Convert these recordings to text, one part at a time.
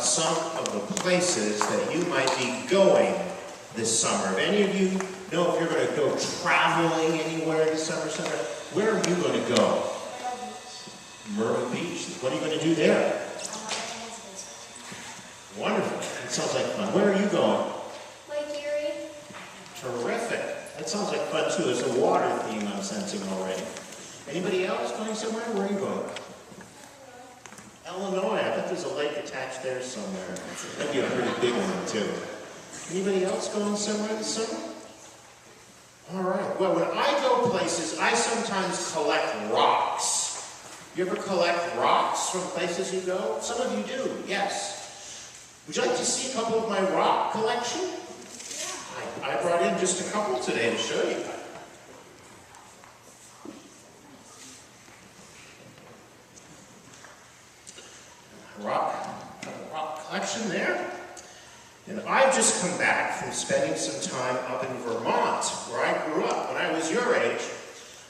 some of the places that you might be going this summer. If any of you know if you're going to go traveling anywhere this summer, where are you going to go? Myrtle Beach. What are you going to do there? Wonderful. That sounds like fun. Where are you going? Lake Erie. Terrific. That sounds like fun too. There's a water theme I'm sensing already. Anybody else going somewhere? Where are you going? Illinois. I bet there's a lake attached there somewhere. That'd be a pretty big one too. Anybody else going somewhere this summer? All right. Well, when I go places, I sometimes collect rocks. You ever collect rocks from places you go? Some of you do, yes. Would you like to see a couple of my rock collection? I brought in just a couple today to show you. Rock collection there. And I've just come back from spending some time up in Vermont, where I grew up. When I was your age,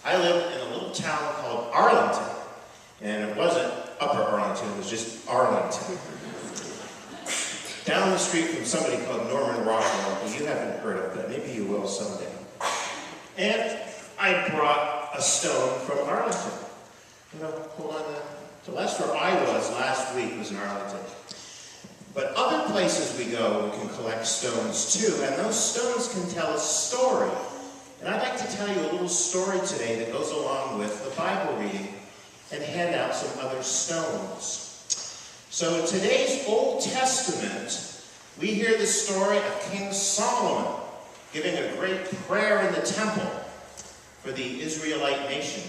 I lived in a little town called Arlington. And it wasn't Upper Arlington, it was just Arlington. Down the street from somebody called Norman Rockwell, who you haven't heard of, but maybe you will someday. And I brought a stone from Arlington. You know, hold on. That's where I was last week, was in Arlington. But other places we go, we can collect stones too, and those stones can tell a story. And I'd like to tell you a little story today that goes along with the Bible reading and hand out some other stones. So in today's Old Testament, we hear the story of King Solomon giving a great prayer in the temple for the Israelite nation.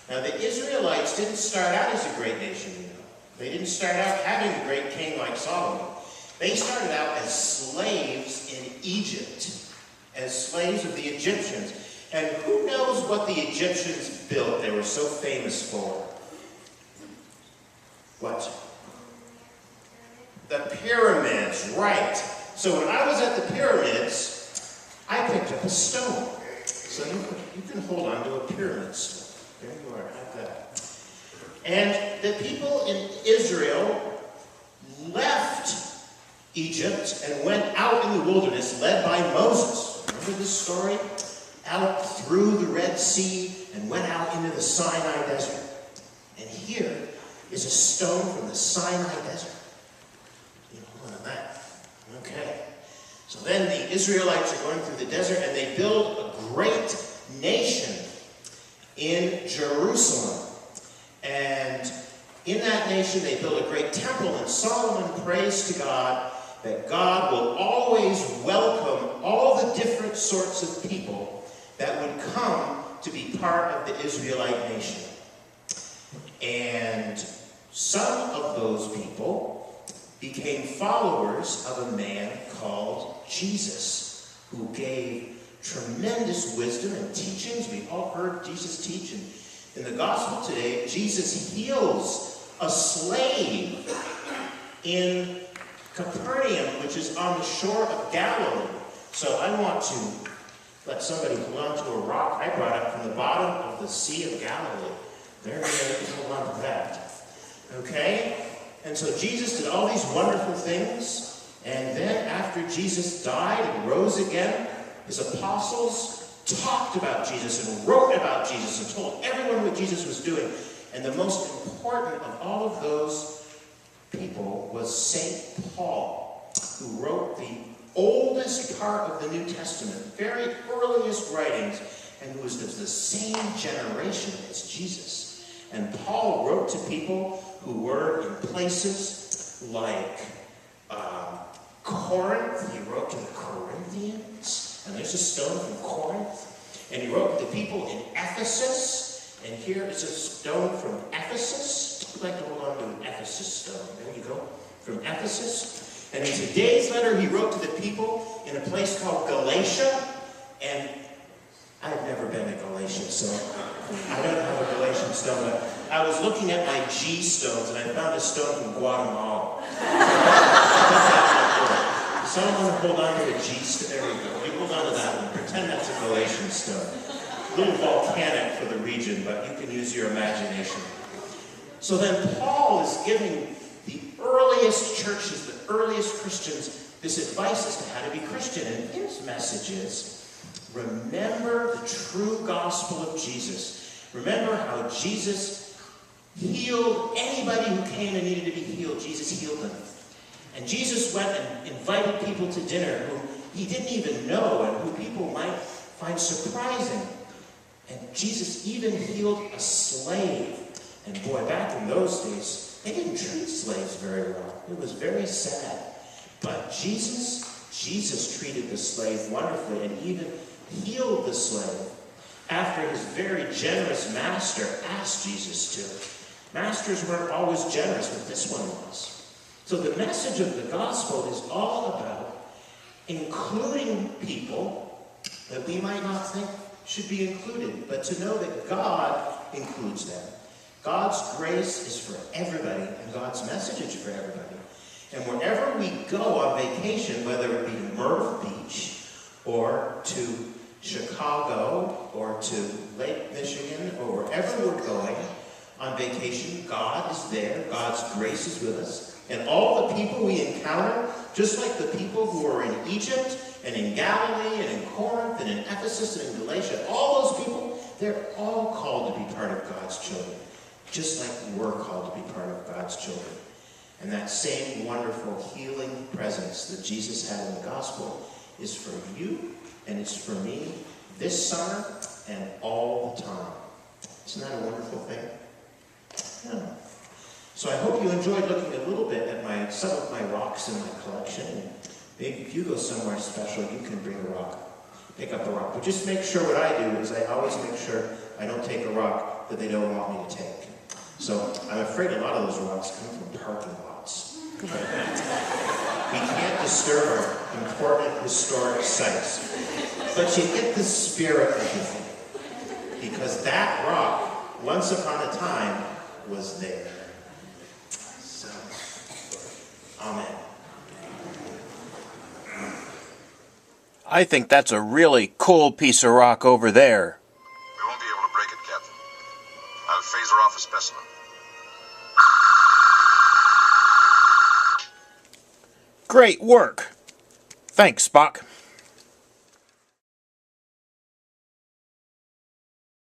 Now the Israelites didn't start out as a great nation, you know. They didn't start out having a great king like Solomon. They started out as slaves in Egypt, as slaves of the Egyptians. And who knows what the Egyptians built they were so famous for? What? The pyramids, right. So when I was at the pyramids, I picked up a stone. So you can hold on to a pyramid stone. There you are, have that. And the people in Israel left Egypt and went out in the wilderness led by Moses. Remember this story? Out through the Red Sea and went out into the Sinai desert. And here is a stone from the Sinai desert. You know, hold on to that. Okay. So then the Israelites are going through the desert and they build a great nation in Jerusalem. And in that nation they build a great temple, and Solomon prays to God that God will always welcome all the different sorts of people that would come to be part of the Israelite nation. And some of those people became followers of a man called Jesus, who gave tremendous wisdom and teachings. We've all heard Jesus teach. In the gospel today, Jesus heals a slave in Capernaum, which is on the shore of Galilee. So I want to let somebody hold on to a rock I brought up from the bottom of the Sea of Galilee. There you go, hold on to that. Okay? And so Jesus did all these wonderful things, and then after Jesus died and rose again, his apostles talked about Jesus and wrote about Jesus and told everyone what Jesus was doing. And the most important of all of those people was St. Paul, who wrote the oldest part of the New Testament, very earliest writings, and who was of the same generation as Jesus. And Paul wrote to people who were in places like Corinth. He wrote to the Corinthians, and there's a stone from Corinth. And he wrote to the people in Ephesus, and here is a stone from Ephesus. I'd like to hold on to an Ephesus stone. There you go, from Ephesus. And in today's letter, he wrote to the people in a place called Galatia, and I've never been to Galatia, so I don't have a Galatian stone, but I was looking at my G stones, and I found a stone from Guatemala. Someone want to hold on to a G stone? There we go. You hold on to that one. Pretend that's a Galatian stone. A little volcanic for the region, but you can use your imagination. So then Paul is giving the earliest churches, the earliest Christians this advice as to how to be Christian. And his message is, remember the true gospel of Jesus. Remember how Jesus healed anybody who came and needed to be healed. Jesus healed them. And Jesus went and invited people to dinner who he didn't even know and who people might find surprising. And Jesus even healed a slave. And boy, back in those days, they didn't treat slaves very well. It was very sad. But Jesus treated the slave wonderfully and even healed the slave after his very generous master asked Jesus to. Masters weren't always generous, but this one was. So the message of the gospel is all about including people that we might not think should be included, but to know that God includes them. God's grace is for everybody, and God's message is for everybody. And wherever we go on vacation, whether it be to Myrtle Beach, or to Chicago, or to Lake Michigan, or wherever we're going on vacation, God is there. God's grace is with us. And all the people we encounter, just like the people who are in Egypt, and in Galilee, and in Corinth, and in Ephesus, and in Galatia, all those people, they're all called to be part of God's children. Just like we're called to be part of God's children. And that same wonderful healing presence that Jesus had in the gospel is for you, and it's for me this summer and all the time. Isn't that a wonderful thing? Yeah. So I hope you enjoyed looking a little bit at some of my rocks in my collection. And maybe if you go somewhere special, you can bring a rock. Pick up a rock. But just make sure what I do is I always make sure I don't take a rock that they don't want me to take. So I'm afraid a lot of those rocks come from parking lots. We can't disturb our important historic sites. But you get the spirit of the thing. Because that rock, once upon a time, was there. So, amen. I think that's a really cool piece of rock over there. We won't be able to break it, Captain. I'll phaser off a specimen. Great work. Thanks, Spock.